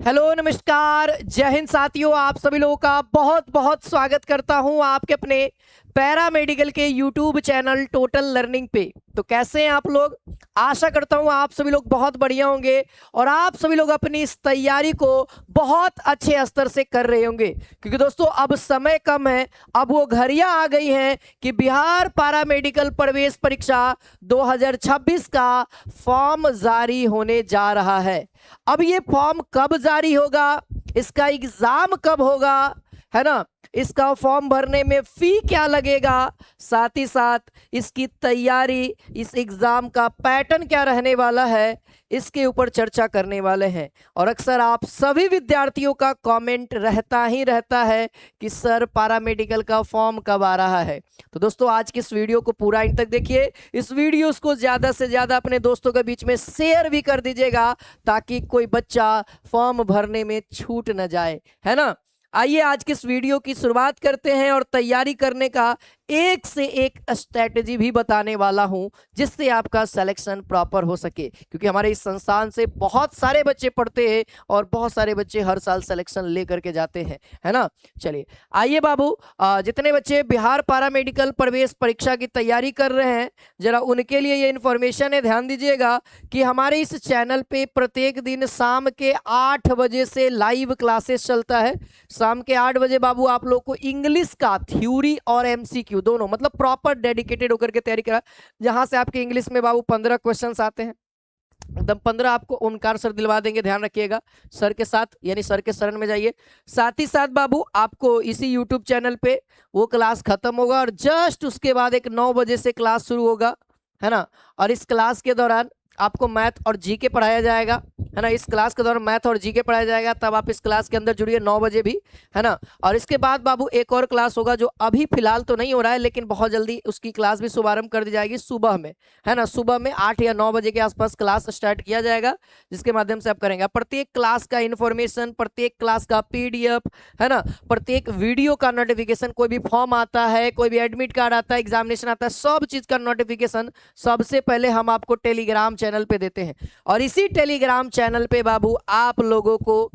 Hello नमस्कार जय हिंद साथियों, आप सभी लोगों का बहुत बहुत स्वागत करता हूं आपके अपने पैरा मेडिकल के यूट्यूब चैनल टोटल लर्निंग पे। तो कैसे हैं आप लोग? आशा करता हूं आप सभी लोग बहुत बढ़िया होंगे और आप सभी लोग अपनी इस तैयारी को बहुत अच्छे स्तर से कर रहे होंगे, क्योंकि दोस्तों अब समय कम है। अब वो घड़ियां आ गई हैं कि बिहार पैरा मेडिकल प्रवेश परीक्षा 2026 का फॉर्म जारी होने जा रहा है। अब ये फॉर्म कब जारी होगा, इसका एग्जाम कब होगा, है ना, इसका फॉर्म भरने में फी क्या लगेगा, साथ ही साथ इसकी तैयारी, इस एग्जाम का पैटर्न क्या रहने वाला है, इसके ऊपर चर्चा करने वाले हैं। और अक्सर आप सभी विद्यार्थियों का कमेंट रहता ही रहता है कि सर पैरामेडिकल का फॉर्म कब आ रहा है। तो दोस्तों आज की इस वीडियो को पूरा अंत तक देखिए। इस वीडियो को ज्यादा से ज्यादा अपने दोस्तों के बीच में शेयर भी कर दीजिएगा ताकि कोई बच्चा फॉर्म भरने में छूट न जाए, है ना। आइए आज की इस वीडियो की शुरुआत करते हैं और तैयारी करने का एक से एक स्ट्रेटेजी भी बताने वाला हूं जिससे आपका सिलेक्शन प्रॉपर हो सके, क्योंकि हमारे इस संस्थान से बहुत सारे बच्चे पढ़ते हैं और बहुत सारे बच्चे हर साल सिलेक्शन लेकर के जाते हैं, है ना। चलिए आइए बाबू, जितने बच्चे बिहार पैरा मेडिकल प्रवेश परीक्षा की तैयारी कर रहे हैं जरा उनके लिए ये इन्फॉर्मेशन है, ध्यान दीजिएगा कि हमारे इस चैनल पे प्रत्येक दिन शाम के 8 बजे से लाइव क्लासेस चलता है। शाम के 8 बजे बाबू आप लोग को इंग्लिश का थ्योरी और एमसीक्यू दोनों, मतलब प्रॉपर डेडिकेटेड होकर के तैयारी करा, जहां से आपके इंग्लिश में बाबू 15 क्वेश्चंस आते हैं। एकदम 15 आपको ओंकार सर दिलवा देंगे, ध्यान रखिएगा। सर के साथ यानी सर के शरण में जाइए। साथ ही साथ बाबू आपको इसी यूट्यूब चैनल पे वो क्लास खत्म होगा और जस्ट उसके बाद एक 9 बजे से क्लास शुरू होगा, है ना। और इस क्लास के दौरान आपको मैथ और जीके पढ़ाया जाएगा, है ना। इस क्लास के दौरान मैथ और जीके पढ़ाया जाएगा, तब आप इस क्लास के अंदर जुड़िए 9 बजे भी, है ना। और इसके बाद बाबू एक और क्लास होगा जो अभी फिलहाल तो नहीं हो रहा है लेकिन बहुत जल्दी उसकी क्लास भी शुभारंभ कर दी जाएगी सुबह में, है ना। सुबह में 8 या 9 बजे के आसपास क्लास स्टार्ट किया जाएगा जिसके माध्यम से आप करेंगे। प्रत्येक क्लास का इन्फॉर्मेशन, प्रत्येक क्लास का पीडीएफ, है ना, प्रत्येक वीडियो का नोटिफिकेशन, कोई भी फॉर्म आता है, कोई भी एडमिट कार्ड आता है, एग्जामिनेशन आता है, सब चीज का नोटिफिकेशन सबसे पहले हम आपको टेलीग्राम चैनल पे देते हैं। और इसी टेलीग्राम चैनल पे बाबू आप लोगों को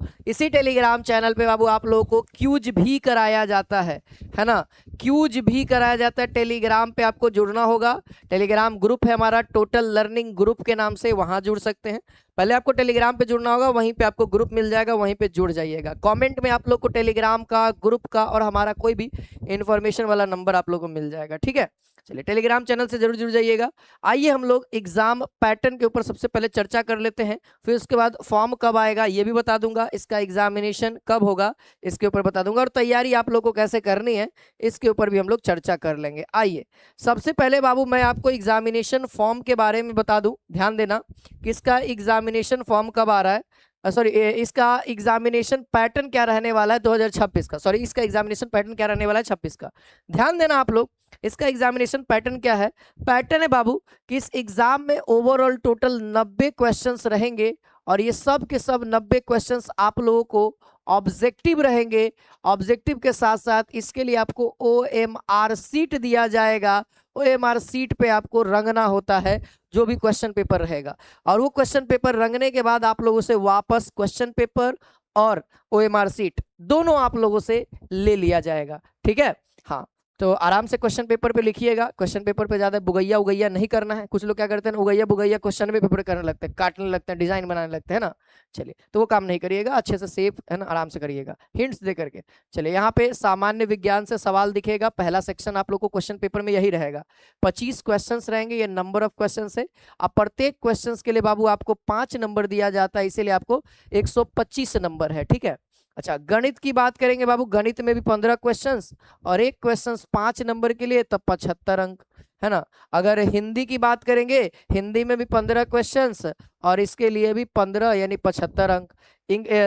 क्यूज भी कराया जाता है ना। क्यूज भी कराया जाता है। टेलीग्राम पे आपको जुड़ना होगा। टेलीग्राम ग्रुप है हमारा टोटल लर्निंग ग्रुप के नाम से, वहां जुड़ सकते हैं। पहले आपको टेलीग्राम पे जुड़ना होगा, वहीं पे आपको ग्रुप मिल जाएगा, वहीं पे जुड़ जाइएगा। कमेंट में आप लोग को टेलीग्राम का, ग्रुप का और हमारा कोई भी इंफॉर्मेशन वाला नंबर आप लोग को मिल जाएगा, ठीक है। चलिए टेलीग्राम चैनल से जरूर जुड़ जाइएगा। आइए हम लोग एग्जाम पैटर्न के ऊपर सबसे पहले चर्चा कर लेते हैं, फिर उसके बाद फॉर्म कब आएगा ये भी बता दूंगा, इसका एग्जामिनेशन कब होगा इसके ऊपर बता दूंगा, और तैयारी आप लोग को कैसे करनी है इसके ऊपर भी हम लोग चर्चा कर लेंगे। आइए सबसे पहले बाबू मैं आपको एग्जामिनेशन फॉर्म के बारे में बता दूं, ध्यान देना कि इसका एग्जामिनेशन फॉर्म कब आ रहा है, सॉरी इसका एग्जामिनेशन पैटर्न क्या रहने वाला है 2026 का, सॉरी इसका एग्जामिनेशन पैटर्न क्या रहने वाला है 26 का। ध्यान देना आप लोग, इसका एग्जामिनेशन पैटर्न क्या है। पैटर्न है बाबू कि इस एग्जाम में ओवरऑल टोटल 90 क्वेश्चंस रहेंगे और ये सब के सब 90 क्वेश्चंस आप लोगों को ऑब्जेक्टिव रहेंगे। ऑब्जेक्टिव के साथ साथ इसके लिए आपको OMR सीट दिया जाएगा। OMR सीट पे आपको रंगना होता है जो भी क्वेश्चन पेपर रहेगा, और वो क्वेश्चन पेपर रंगने के बाद आप लोगों से वापस क्वेश्चन पेपर और OMR सीट दोनों आप लोगों से ले लिया जाएगा, ठीक है। हाँ तो आराम से क्वेश्चन पेपर पे लिखिएगा। क्वेश्चन पेपर पे ज्यादा बुगैया उगैया नहीं करना है। कुछ लोग क्या करते हैं, उगैया बुगैया क्वेश्चन पेपर करने लगते हैं, काटने लगते हैं, डिजाइन बनाने लगते हैं ना। चलिए तो वो काम नहीं करिएगा, अच्छे से सेफ, है ना, आराम से करिएगा, हिंट्स दे करके। चलिए यहाँ पे सामान्य विज्ञान से सवाल दिखेगा, पहला सेक्शन आप लोग को क्वेश्चन पेपर में यही रहेगा। 25 क्वेश्चन रहेंगे, ये नंबर ऑफ क्वेश्चन है। अब प्रत्येक क्वेश्चन के लिए बाबू आपको 5 नंबर दिया जाता है, इसीलिए आपको 125 नंबर है, ठीक है। अच्छा गणित की बात करेंगे बाबू, गणित में भी 15 क्वेश्चंस और एक क्वेश्चन 5 नंबर के लिए, तब 75 अंक, है ना। अगर हिंदी की बात करेंगे, हिंदी में भी 15 क्वेश्चंस और इसके लिए भी 15 यानी 75 अंक।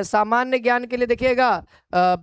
सामान्य ज्ञान के लिए देखिएगा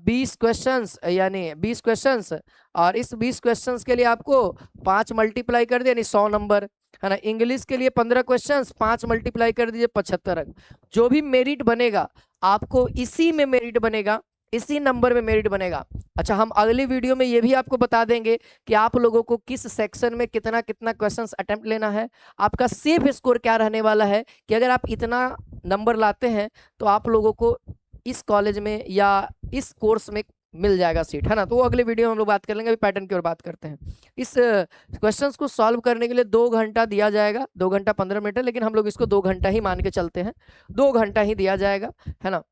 20 क्वेश्चंस यानी 20 क्वेश्चंस, और इस 20 क्वेश्चंस के लिए आपको 5 मल्टीप्लाई कर दिए यानी 100 नंबर, है ना। इंग्लिश के लिए 15 क्वेश्चंस, 5 मल्टीप्लाई कर दीजिए 75 अंक। जो भी मेरिट बनेगा आपको इसी में मेरिट बनेगा, इसी नंबर में मेरिट बनेगा। अच्छा हम अगली वीडियो में ये भी आपको बता देंगे कि आप लोगों को किस सेक्शन में कितना कितना क्वेश्चंस अटेम्प्ट लेना है, आपका सेफ स्कोर क्या रहने वाला है, कि अगर आप इतना नंबर लाते हैं तो आप लोगों को इस कॉलेज में या इस कोर्स में मिल जाएगा सीट, है ना। तो वो अगले वीडियो में हम लोग बात कर लेंगे, अभी पैटर्न की ओर बात करते हैं। इस क्वेश्चंस को सॉल्व करने के लिए 2 घंटा दिया जाएगा, 2 घंटा 15 मिनट है, लेकिन हम लोग इसको 2 घंटा ही मान के चलते हैं, 2 घंटा ही दिया जाएगा, है ना।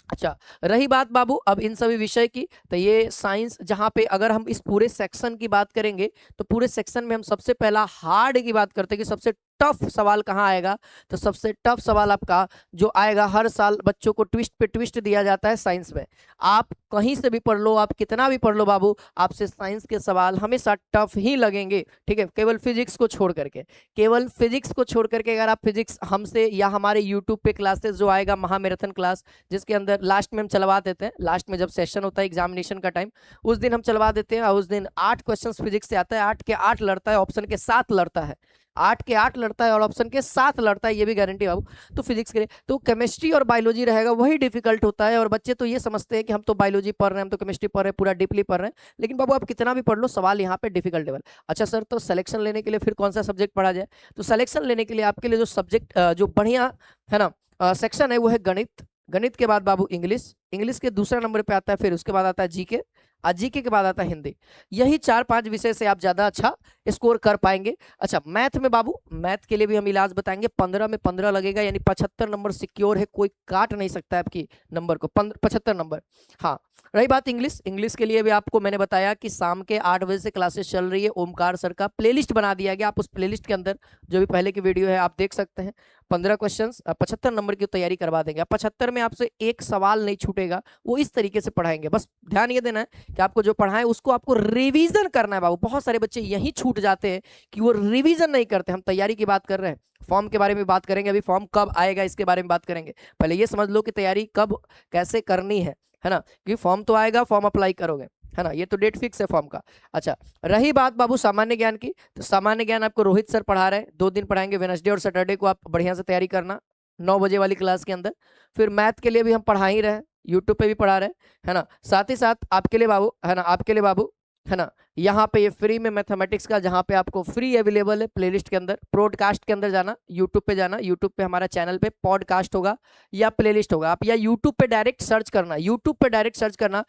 अच्छा, रही बात बाबू अब इन सभी विषय की, तो ये साइंस जहां पे अगर हम इस पूरे सेक्शन की बात करेंगे तो पूरे सेक्शन में हम सबसे पहला हार्ड की बात करते हैं कि सबसे टफ सवाल कहाँ आएगा। तो सबसे टफ सवाल आपका जो आएगा, हर साल बच्चों को ट्विस्ट पे ट्विस्ट दिया जाता है साइंस में। आप कहीं से भी पढ़ लो, आप कितना भी पढ़ लो बाबू, आपसे साइंस के सवाल हमेशा टफ ही लगेंगे, ठीक है। केवल फिजिक्स को छोड़ करके, केवल फिजिक्स को छोड़ करके अगर आप फिजिक्स हमसे या हमारे यूट्यूब पे क्लासेस जो आएगा महामैराथन क्लास, जिसके अंदर लास्ट में हम चलवा देते हैं, लास्ट में जब सेशन होता है एग्जामिनेशन का टाइम, उस दिन हम चलवा देते हैं, और उस दिन 8 क्वेश्चन फिजिक्स से आता है, 8 के 8 लड़ता है, ऑप्शन के 7 लड़ता है, 8 के 8 लड़ता है और ऑप्शन के 7 लड़ता है, ये भी गारंटी बाबू। तो फिजिक्स के लिए तो केमिस्ट्री और बायोलॉजी रहेगा, वही डिफिकल्ट होता है, और बच्चे तो ये समझते हैं कि हम तो बायोलॉजी पढ़ रहे हैं, हम तो केमिस्ट्री पढ़ रहे हैं, पूरा डीपली पढ़ रहे हैं, लेकिन बाबू आप कितना भी पढ़ लो, सवाल यहाँ पे डिफिकल्ट लेवल। अच्छा सर, तो सिलेक्शन लेने के लिए फिर कौन सा सब्जेक्ट पढ़ा जाए? तो सिलेक्शन लेने के लिए आपके लिए जो सब्जेक्ट जो बढ़िया है ना सेक्शन है वो है गणित। गणित के बाद बाबू इंग्लिश, इंग्लिश के दूसरा नंबर पे आता है, फिर उसके बाद आता है जीके, और जीके के बाद आता है हिंदी। यही 4-5 विषय से आप ज्यादा अच्छा स्कोर कर पाएंगे। अच्छा, मैथ में बाबू, मैथ के लिए भी हम इलाज बताएंगे, 15 में 15 लगेगा, यानी 75 नंबर सिक्योर है, कोई काट नहीं सकता है आपकी नंबर को, 75 नंबर। हाँ, रही बात इंग्लिश, इंग्लिश के लिए भी आपको मैंने बताया कि शाम के 8 बजे से क्लासेस चल रही है, ओमकार सर का प्लेलिस्ट बना दिया गया, आप उस प्लेलिस्ट के अंदर जो भी पहले की वीडियो है आप देख सकते हैं। 15 क्वेश्चन 75 नंबर की तैयारी करवा देंगे, 75 में आपसे एक सवाल नहीं छूटेगा, वो इस तरीके से पढ़ाएंगे। बस ध्यान ये देना है कि आपको जो पढ़ाएं उसको आपको रिवीजन करना है बाबू। बहुत सारे बच्चे यही छूट जाते हैं कि वो रिवीजन नहीं करते। हम तैयारी की बात कर रहे हैं, फॉर्म के बारे में बात करेंगे, अभी फॉर्म कब आएगा इसके बारे में बात करेंगे, पहले ये समझ लो कि तैयारी कब कैसे करनी है ना, क्योंकि फॉर्म तो आएगा, फॉर्म अप्लाई करोगे, है ना, ये तो डेट फिक्स है फॉर्म का। अच्छा, रही बात बाबू सामान्य ज्ञान की, तो सामान्य ज्ञान आपको रोहित सर पढ़ा रहे हैं, 2 दिन पढ़ाएंगे, वेडनेसडे और सैटरडे को आप बढ़िया से तैयारी करना 9 बजे वाली क्लास के अंदर। फिर मैथ के लिए भी हम पढ़ा ही रहे हैं, यूट्यूब पे भी पढ़ा रहे हैं ना, साथ ही साथ आपके लिए बाबू, है ना, आपके लिए बाबू, है ना, यहाँ पे ये फ्री में मैथमेटिक्स का, जहाँ पे आपको फ्री अवेलेबल है प्लेलिस्ट के अंदर, पॉडकास्ट के अंदर जाना, यूट्यूब पे जाना, यूट्यूब पे हमारा चैनल पे पॉडकास्ट होगा या प्लेलिस्ट होगा, आप या यूट्यूब पे डायरेक्ट सर्च करना, यूट्यूब पे डायरेक्ट सर्च करना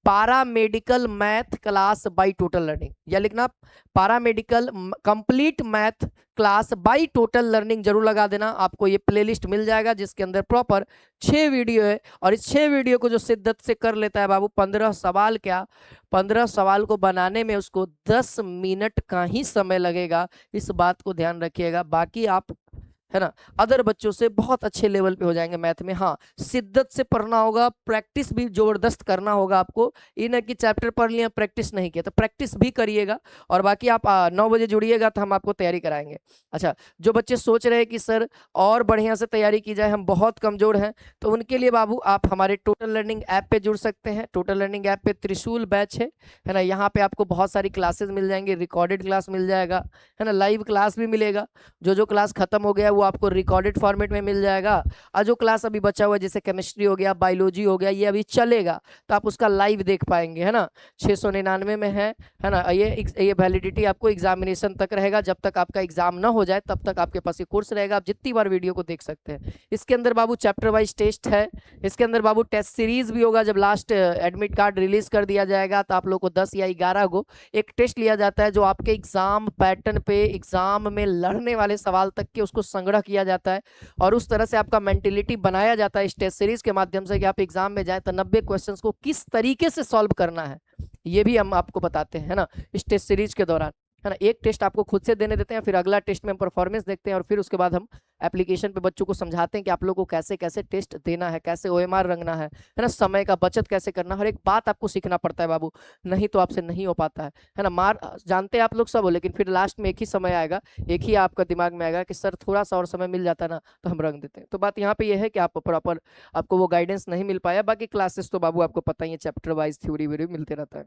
paramedical math class by total learning, या लिखना paramedical complete math class by total learning, जरूर लगा देना, आपको ये प्लेलिस्ट मिल जाएगा जिसके अंदर प्रॉपर 6 वीडियो है। और इस 6 वीडियो को जो शिद्दत से कर लेता है बाबू, 15 सवाल क्या, 15 सवाल को बनाने में उसको 10 मिनट का ही समय लगेगा, इस बात को ध्यान रखिएगा। बाकी आप, है ना, अदर बच्चों से बहुत अच्छे लेवल पे हो जाएंगे मैथ में। हाँ, शिद्दत से पढ़ना होगा, प्रैक्टिस भी जबरदस्त करना होगा आपको, ये ना कि चैप्टर पढ़ लिया प्रैक्टिस नहीं किया, तो प्रैक्टिस भी करिएगा। और बाकी आप 9 बजे जुड़िएगा तो हम आपको तैयारी कराएंगे। अच्छा, जो बच्चे सोच रहे हैं कि सर और बढ़िया से तैयारी की जाए, हम बहुत कमजोर हैं, तो उनके लिए बाबू आप हमारे टोटल लर्निंग ऐप पे जुड़ सकते हैं। टोटल लर्निंग ऐप पे त्रिशूल बैच है ना, यहाँ पे आपको बहुत सारी क्लासेस मिल जाएंगे, रिकॉर्डेड क्लास मिल जाएगा, है ना, लाइव क्लास भी मिलेगा, जो क्लास खत्म हो गया वो आपको रिकॉर्डेड फॉर्मेट में मिल जाएगा, और जो क्लास अभी बचा हुआ है जैसे केमिस्ट्री हो गया, बायोलॉजी हो गया, ये अभी चलेगा तो आप उसका लाइव देख पाएंगे, है ना। 699 में है ना, ये वैलिडिटी आपको एग्जामिनेशन तक रहेगा, जब तक आपका एग्जाम ना हो जाए तब तक आपके पास ये कोर्स रहेगा, आप जितनी बार वीडियो को देख सकते हैं। इसके अंदर बाबू चैप्टर वाइज टेस्ट है, इसके अंदर बाबू टेस्ट सीरीज भी होगा, जब लास्ट एडमिट कार्ड रिलीज कर दिया जाएगा तो आप लोग को 10 या 11 को एक टेस्ट लिया जाता है, जो आपके एग्जाम पैटर्न पे, एग्जाम में लड़ने वाले सवाल तक के उसको संग्रह किया जाता है, और उस तरह से आपका मेंटेलिटी बनाया जाता है इस टेस्ट सीरीज के माध्यम से कि आप एग्जाम में जाए तो 90 क्वेश्चंस को किस तरीके से सॉल्व करना है, ये भी हम आपको बताते हैं ना इस टेस्ट सीरीज के दौरान, है ना। एक टेस्ट आपको खुद से देने देते हैं, फिर अगला टेस्ट में हम परफॉर्मेंस देखते हैं, और फिर उसके बाद हम एप्लीकेशन पे बच्चों को समझाते हैं कि आप लोगों को कैसे कैसे टेस्ट देना है, कैसे ओएमआर रंगना है ना, समय का बचत कैसे करना, हर एक बात आपको सीखना पड़ता है बाबू, नहीं तो आपसे नहीं हो पाता है ना। मार जानते हैं आप लोग सब हो, लेकिन फिर लास्ट में एक ही समय आएगा, एक ही आपका दिमाग में आएगा कि सर थोड़ा सा और समय मिल जाता ना तो हम रंग देते हैं। तो बात यहाँ पे ये है कि आप प्रॉपर आपको वो गाइडेंस नहीं मिल पाया, बाकी क्लासेस तो बाबू आपको पता ही है, चैप्टर वाइज थ्योरी व्यूरी मिलते रहता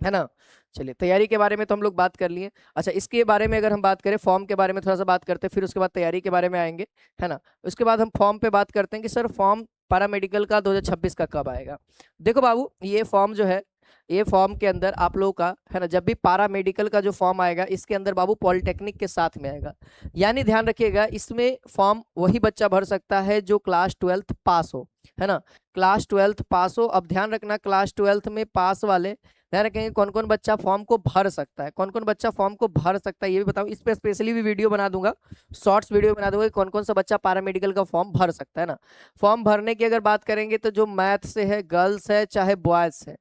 है ना। चलिए, तैयारी के बारे में तो हम लोग बात कर लिए। अच्छा, इसके बारे में अगर हम बात करें, फॉर्म के बारे में थोड़ा सा बात करते हैं, फिर उसके बाद तैयारी के बारे में आएंगे, है ना। उसके बाद हम फॉर्म पे बात करते हैं कि सर फॉर्म पैरामेडिकल का 2026 का कब आएगा। देखो बाबू, ये फॉर्म जो है ये फॉर्म के अंदर आप लोगों का है ना, जब भी पारा मेडिकल का जो फॉर्म आएगा इसके अंदर बाबू पॉलिटेक्निक के साथ में आएगा। यानी ध्यान रखिएगा, इसमें फॉर्म वही बच्चा भर सकता है जो क्लास 12th पास हो, है ना, क्लास 12th पास हो। अब ध्यान रखना, क्लास 12th में पास वाले ध्यान रखेंगे कौन कौन बच्चा फॉर्म को भर सकता है, कौन कौन बच्चा फॉर्म को भर सकता है ये भी बताऊं। इस पे स्पेशली भी वीडियो बना दूंगा, शॉर्ट्स वीडियो बना दूंगा कि कौन कौन सा बच्चा पैरामेडिकल का फॉर्म भर सकता है ना। फॉर्म भरने की अगर बात करेंगे तो जो मैथ से है, गर्ल्स है चाहे बॉयज है,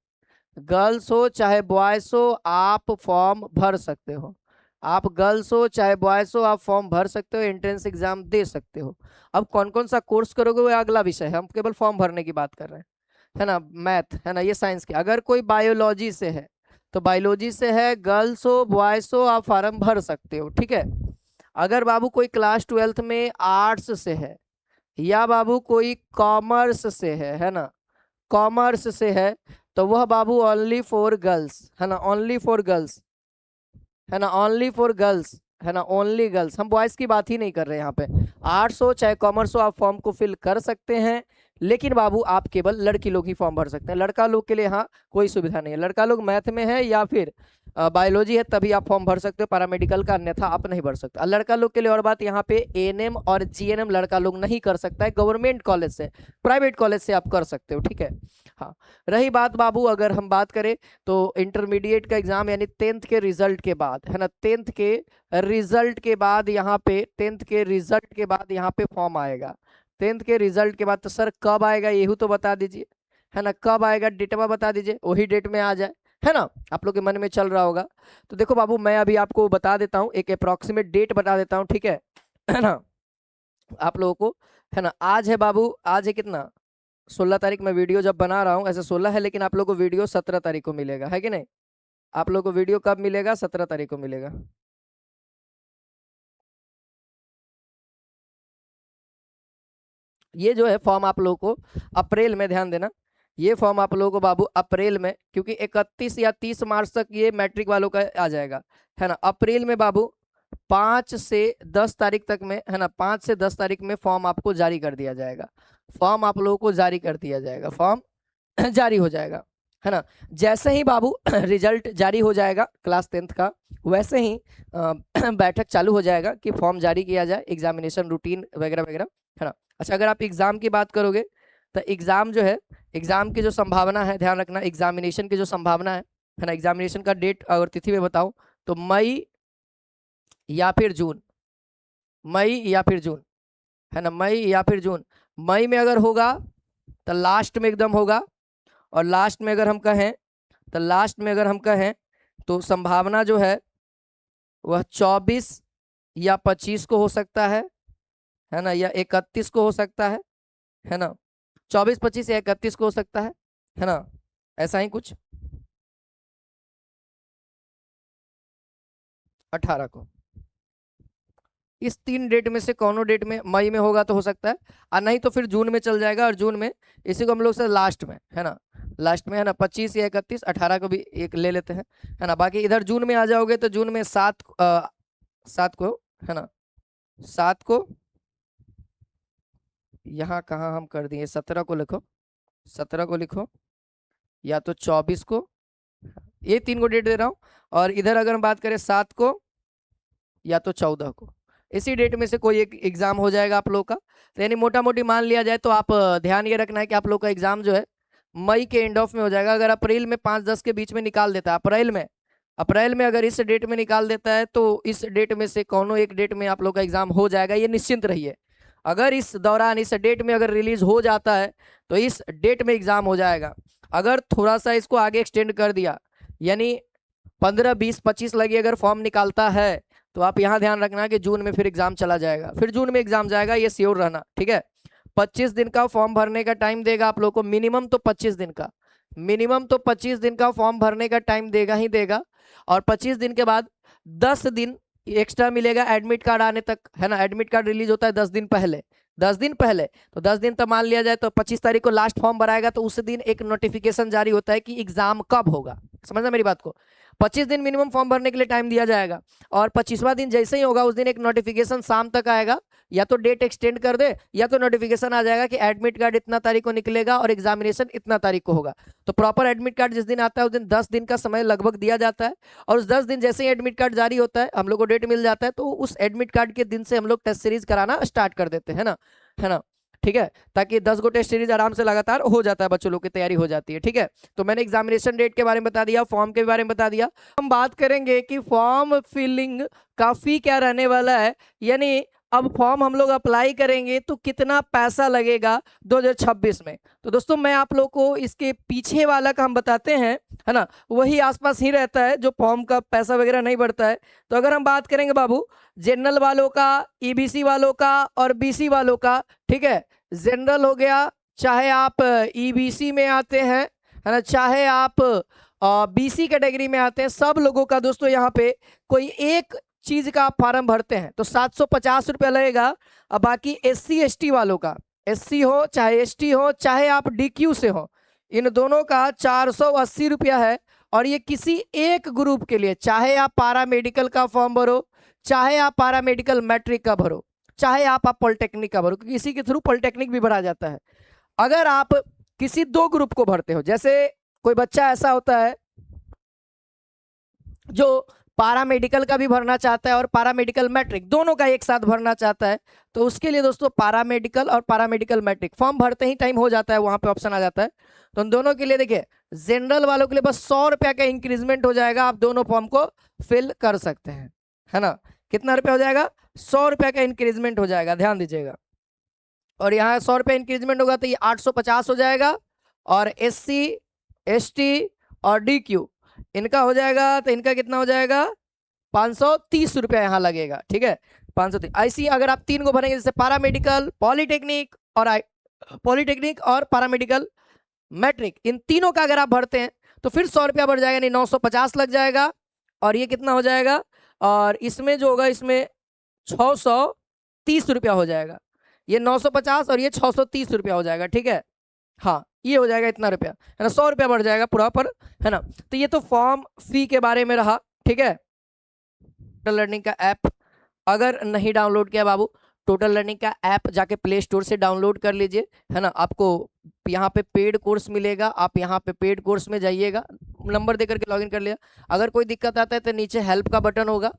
गर्ल्स हो चाहे बॉयज हो, आप फॉर्म भर सकते हो। आप गर्ल्स हो चाहे बॉयज हो, आप फॉर्म भर सकते हो, एंट्रेंस एग्जाम दे सकते हो। अब कौन कौन सा कोर्स करोगे वो अगला विषय है, हम केवल फॉर्म भरने की बात कर रहे हैं, है ना। मैथ है ना, ये साइंस के। अगर कोई बायोलॉजी से है तो बायोलॉजी से है, गर्ल्स हो बॉयज हो, आप फॉर्म भर सकते हो, ठीक है। अगर बाबू कोई क्लास 12th में आर्ट्स से है, या बाबू कोई कॉमर्स से है ना, कॉमर्स से है, तो वह बाबू ओनली फॉर गर्ल्स, है ना, ओनली फॉर गर्ल्स, है ना, ओनली फॉर गर्ल्स, है ना, ओनली गर्ल्स। हम बॉयज की बात ही नहीं कर रहे हैं यहाँ पे। आर्ट्स हो चाहे कॉमर्स हो, आप फॉर्म को फिल कर सकते हैं, लेकिन बाबू आप केवल लड़की लोग ही फॉर्म भर सकते हैं। लड़का लोग के लिए यहाँ कोई सुविधा नहीं है। लड़का लोग मैथ में है या फिर बायोलॉजी है तभी आप फॉर्म भर सकते हो पैरामेडिकल का, अन्यथा आप नहीं भर सकते। और लड़का लोग के लिए और बात, यहाँ पे एएनएम और जीएनएम लड़का लोग नहीं कर सकता है, गवर्नमेंट कॉलेज से, प्राइवेट कॉलेज से आप कर सकते हो, ठीक है। हाँ, रही बात बाबू, अगर हम बात करें तो इंटरमीडिएट का एग्जाम यानी 10th के रिजल्ट के बाद, है ना, 10th के रिजल्ट के बाद यहाँ पे, 10th के रिजल्ट के बाद यहाँ पे फॉर्म आएगा। 10th के रिजल्ट के बाद तो सर कब आएगा यही तो बता दीजिए, है ना, कब आएगा, डेटवा बता दीजिए, वही डेट में आ जाए, है ना। आप लोग के मन में चल रहा होगा। तो देखो बाबू, मैं अभी आपको बता देता हूँ, एक अप्रोक्सीमेट डेट बता देता हूँ, ठीक है ना, आप लोगों को, है ना। आज है बाबू, आज है कितना, 16 तारीख। मैं वीडियो जब बना रहा हूँ ऐसे 16 है, लेकिन आप लोग को वीडियो 17 तारीख को मिलेगा, है कि नहीं। आप लोग को वीडियो कब मिलेगा, 17 तारीख को मिलेगा। ये जो है फॉर्म आप लोगों को अप्रैल में, ध्यान देना, ये फॉर्म आप लोगों को बाबू अप्रैल में, क्योंकि 31 या 30 मार्च तक ये मैट्रिक वालों का आ जाएगा, है ना। अप्रैल में बाबू 5 से 10 तारीख तक में, है ना, 5 से 10 तारीख में फॉर्म आपको जारी कर दिया जाएगा। फॉर्म आप लोगों को जारी कर दिया जाएगा, फॉर्म जारी हो जाएगा, है ना। जैसे ही बाबू रिजल्ट जारी हो जाएगा क्लास 10th का, वैसे ही बैठक चालू हो जाएगा कि फॉर्म जारी किया जाए, एग्जामिनेशन रूटीन वगैरह वगैरह, है ना। अच्छा, अगर आप एग्जाम की बात करोगे तो एग्जाम जो है, एग्जाम की जो संभावना है, ध्यान रखना, एग्जामिनेशन की जो संभावना है ना, एग्जामिनेशन का डेट अगर तिथि में बताऊं तो मई या फिर जून, मई या फिर जून, है ना, मई या फिर जून। मई में अगर होगा तो लास्ट में एकदम होगा, और लास्ट में अगर हम कहें तो लास्ट में अगर हम कहें तो संभावना जो है वह 24 या 25 को हो सकता है ना, या 31 को हो सकता है ना, 24 25 या 31 को हो सकता है ना, ऐसा ही कुछ, 18 को। इस 3 डेट में से कोनो डेट में, मई में होगा तो हो सकता है, और नहीं तो फिर जून में चल जाएगा। और जून में इसी को हम लोग से लास्ट में, है ना, लास्ट में, है ना, 25 या 31, 18 को भी एक ले लेते हैं, है ना। बाकी इधर जून में आ जाओगे तो जून में 7 को, है ना, 7 को, यहाँ कहाँ हम कर दिए, 17 को लिखो, 17 को लिखो, या तो 24 को, ये 3 को डेट दे रहा हूँ। और इधर अगर हम बात करें 7 को या तो 14 को, इसी डेट में से कोई एक एग्जाम हो जाएगा आप लोग का। तो यानी मोटा मोटी मान लिया जाए तो आप ध्यान ये रखना है कि आप लोग का एग्जाम जो है मई के एंड ऑफ में हो जाएगा। अगर अप्रैल में 5-10 के बीच में निकाल देता है, अप्रैल में अगर इस डेट में निकाल देता है तो इस डेट में से कोनो एक डेट में आप लोग का एग्जाम हो जाएगा, ये निश्चिंत रहिए। अगर इस दौरान इस डेट में अगर रिलीज हो जाता है तो इस डेट में एग्जाम हो जाएगा। अगर थोड़ा सा इसको आगे एक्सटेंड कर दिया, यानी 15 20 25 लगी अगर फॉर्म निकालता है, तो आप यहाँ ध्यान रखना कि जून में फिर एग्जाम चला जाएगा, फिर जून में एग्जाम जाएगा, ये श्योर रहना, ठीक है। 25 दिन का फॉर्म भरने का टाइम देगा आप लोग को, मिनिमम तो 25 दिन का, मिनिमम तो 25 दिन का फॉर्म भरने का टाइम देगा ही देगा। और 25 दिन के बाद 10 दिन एक्स्ट्रा मिलेगा एडमिट कार्ड आने तक, है ना। एडमिट कार्ड रिलीज होता है 10 दिन पहले, 10 दिन पहले, तो 10 दिन तो मान लिया जाए तो 25 तारीख को लास्ट फॉर्म भराएगा, तो उस दिन एक नोटिफिकेशन जारी होता है कि एग्जाम कब होगा। समझना मेरी बात को, 25 दिन मिनिमम फॉर्म भरने के लिए टाइम दिया जाएगा, और 25वां दिन जैसे ही होगा उस दिन एक नोटिफिकेशन शाम तक आएगा या तो डेट एक्सटेंड कर दे या तो नोटिफिकेशन आ जाएगा कि एडमिट कार्ड इतना तारीख को निकलेगा और एग्जामिनेशन इतना तारीख को होगा। तो प्रॉपर एडमिट कार्ड जिस दिन आता है उस दिन 10 दिन का समय लगभग दिया जाता है, और उस 10 दिन जैसे ही एडमिट कार्ड जारी होता है, हम लोग को डेट मिल जाता है, तो उस एडमिट कार्ड के दिन से हम लोग टेस्ट सीरीज कराना स्टार्ट कर देते हैं ना, है ना। ठीक है, ताकि 10 गो टेस्ट सीरीज आराम से लगातार हो जाता है, बच्चों लोग की तैयारी हो जाती है। ठीक है, तो मैंने एग्जामिनेशन डेट के बारे में बता दिया, फॉर्म के बारे में बता दिया। हम बात करेंगे कि फॉर्म फिलिंग का फी क्या रहने वाला है, यानी अब फॉर्म हम लोग अप्लाई करेंगे तो कितना पैसा लगेगा 2026 में। तो दोस्तों मैं आप लोग को इसके पीछे वाला का हम बताते हैं, है ना, वही आसपास ही रहता है, जो फॉर्म का पैसा वगैरह नहीं बढ़ता है। तो अगर हम बात करेंगे बाबू जनरल वालों का, ईबीसी वालों का और बीसी वालों का, ठीक है, जनरल हो गया, चाहे आप ईबीसी में आते हैं, है ना, चाहे आप बीसी कैटेगरी में आते हैं, सब लोगों का दोस्तों यहाँ पे कोई एक चीज का आप फॉर्म भरते हैं तो 750 रुपया लगेगा। अब बाकी एससी एसटी वालों का, एससी हो चाहे एसटी हो चाहे आप डीक्यू से हो, इन दोनों का 480 रुपया है। और ये किसी एक ग्रुप के लिए, चाहे आप पारा मेडिकल का फॉर्म भरो, चाहे आप पारा मेडिकल मैट्रिक का भरो, चाहे आप पॉलिटेक्निक का भरो, क्योंकि इसी के थ्रू पॉलिटेक्निक भी भरा जाता है। अगर आप किसी दो ग्रुप को भरते हो, जैसे कोई बच्चा ऐसा होता है जो पारा मेडिकल का भी भरना चाहता है और पारा मेडिकल मैट्रिक दोनों का एक साथ भरना चाहता है, तो उसके लिए दोस्तों पारा मेडिकल और पारा मेडिकल मैट्रिक फॉर्म भरते ही टाइम हो जाता है, वहां पे ऑप्शन आ जाता है। तो उन दोनों के लिए देखिए, जनरल वालों के लिए बस 100 रुपया का इंक्रीजमेंट हो जाएगा, आप दोनों फॉर्म को फिल कर सकते हैं, है ना। कितना रुपया हो जाएगा? 100 रुपया का इंक्रीजमेंट हो जाएगा, ध्यान दीजिएगा। और यहाँ 100 रुपया इंक्रीजमेंट होगा तो ये 850 हो जाएगा, और एससी एसटी और डीक्यू इनका हो जाएगा तो इनका कितना हो जाएगा? 530 रुपया यहाँ लगेगा। ठीक है, 530। ऐसी अगर आप तीन को भरेंगे, जैसे पारा मेडिकल, पॉलिटेक्निक और पारा मेडिकल मैट्रिक, इन तीनों का अगर आप भरते हैं तो फिर 100 रुपया बढ़ जाएगा, यानी 950 लग जाएगा। और ये कितना हो जाएगा? और इसमें जो होगा, इसमें 630 रुपया हो जाएगा। ये 950 और ये 630 रुपया हो जाएगा। ठीक है, हाँ, ये हो जाएगा इतना रुपया, है ना, 100 रुपया बढ़ जाएगा पूरा पर, है ना। तो ये तो फॉर्म फी के बारे में रहा। ठीक है, टोटल लर्निंग का ऐप अगर नहीं डाउनलोड किया बाबू, टोटल लर्निंग का ऐप जाके प्ले स्टोर से डाउनलोड कर लीजिए, है ना। आपको यहाँ पे पेड कोर्स मिलेगा, आप यहाँ पे पेड कोर्स में जाइएगा, नंबर देकर के लॉगिन कर लिया। अगर कोई दिक्कत आता है तो नीचे हेल्प का बटन होगा,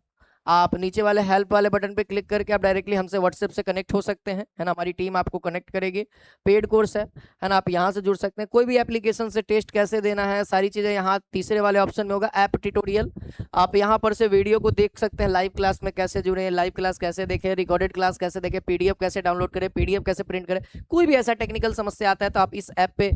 आप नीचे वाले हेल्प वाले बटन पे क्लिक करके आप डायरेक्टली हमसे व्हाट्सएप से कनेक्ट हो सकते हैं, है ना। हमारी टीम आपको कनेक्ट करेगी, पेड कोर्स है ना। आप यहाँ से जुड़ सकते हैं, कोई भी एप्लीकेशन से टेस्ट कैसे देना है, सारी चीज़ें यहाँ तीसरे वाले ऑप्शन में होगा, ऐप ट्यूटोरियल। आप यहाँ पर से वीडियो को देख सकते हैं, लाइव क्लास में कैसे जुड़े, लाइव क्लास कैसे देखें, रिकॉर्डेड क्लास कैसे देखें, PDF कैसे डाउनलोड करें, PDF कैसे प्रिंट करें। कोई भी ऐसा टेक्निकल समस्या आता है तो आप इस ऐप पे,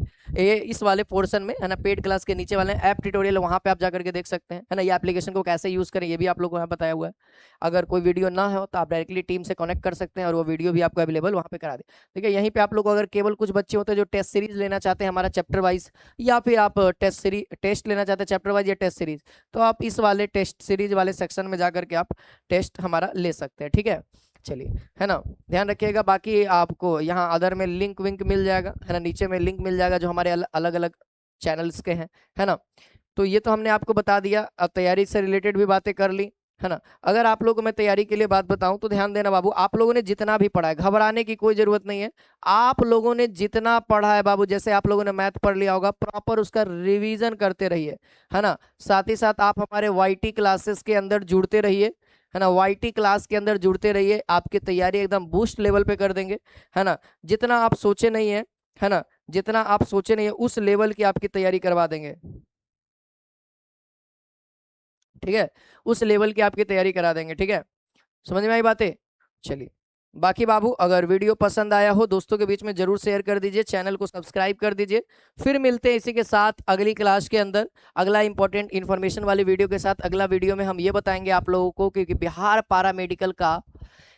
इस वाले पोर्शन में, है ना, पेड क्लास के नीचे वाले ऐप ट्यूटोरियल, वहाँ पे आप जाकर के देख सकते हैं, है ना। ये एप्लीकेशन को कैसे यूज़ करें ये भी आप लोगों को यहाँ बताया हुआ है। अगर कोई वीडियो ना हो तो आप डायरेक्टली टीम से कनेक्ट कर सकते हैं और वो वीडियो भी आपको अवेलेबल वहाँ पे करा दे। ठीक है, यहीं पे आप लोग अगर केवल कुछ बच्चे होते हैं जो टेस्ट सीरीज लेना चाहते हैं हमारा चैप्टर वाइज, या फिर आप टेस्ट लेना चाहते हैं चैप्टर वाइज या टेस्ट सीरीज, तो आप इस वाले टेस्ट सीरीज वाले सेक्शन में जाकर के आप टेस्ट हमारा ले सकते हैं। ठीक है, चलिए, है ना, ध्यान रखिएगा। बाकी आपको यहाँ अदर में लिंक विंक मिल जाएगा, है ना, नीचे में लिंक मिल जाएगा जो हमारे अलग अलग चैनल्स के हैं, है ना। तो ये तो हमने आपको बता दिया, अब तैयारी से रिलेटेड भी बातें कर ली, है ना। अगर आप लोगों को मैं तैयारी के लिए बात बताऊं तो ध्यान देना बाबू, आप लोगों ने जितना भी पढ़ा है, घबराने की कोई जरूरत नहीं है। आप लोगों ने जितना पढ़ा है बाबू, जैसे आप लोगों ने मैथ पढ़ लिया होगा, प्रॉपर उसका रिवीजन करते रहिए, है ना। साथ ही साथ आप हमारे YT क्लासेस के अंदर जुड़ते रहिए, है ना। YT क्लास के अंदर जुड़ते रहिए, आपकी तैयारी एकदम बूस्ट लेवल पे कर देंगे, है ना। जितना आप सोचे नहीं है ना, जितना आप सोचे नहीं है उस लेवल की आपकी तैयारी करवा देंगे। ठीक है, उस लेवल की आपकी तैयारी करा देंगे। ठीक है, समझ में आई बातें? चलिए, बाकी बाबू अगर वीडियो पसंद आया हो दोस्तों के बीच में जरूर शेयर कर दीजिए, चैनल को सब्सक्राइब कर दीजिए। फिर मिलते हैं इसी के साथ अगली क्लास के अंदर, अगला इंपॉर्टेंट इन्फॉर्मेशन वाली वीडियो के साथ। अगला वीडियो में हम ये बताएंगे आप लोगों को कि बिहार पारा मेडिकल का,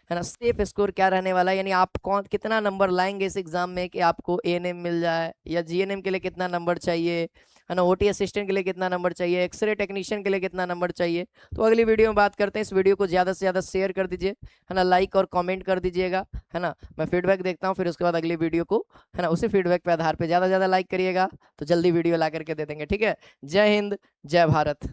है ना, सेफ स्कोर क्या रहने वाला है, यानी आप कितना नंबर लाएंगे इस एग्जाम में कि आपको ANM मिल जाए, या GNM के लिए कितना नंबर चाहिए, है ना, OT असिस्टेंट के लिए कितना नंबर चाहिए, एक्सरे टेक्नीशियन के लिए कितना नंबर चाहिए। तो अगली वीडियो में बात करते हैं। इस वीडियो को ज़्यादा से ज़्यादा शेयर कर दीजिए, है ना, लाइक और कमेंट कर दीजिएगा, है ना। मैं फीडबैक देखता हूँ, फिर उसके बाद अगली वीडियो को, है ना, उसी फीडबैक पे आधार पर ज़्यादा से ज़्यादा लाइक करिएगा तो जल्दी वीडियो ला करके दे देंगे। ठीक है, जय हिंद, जय भारत।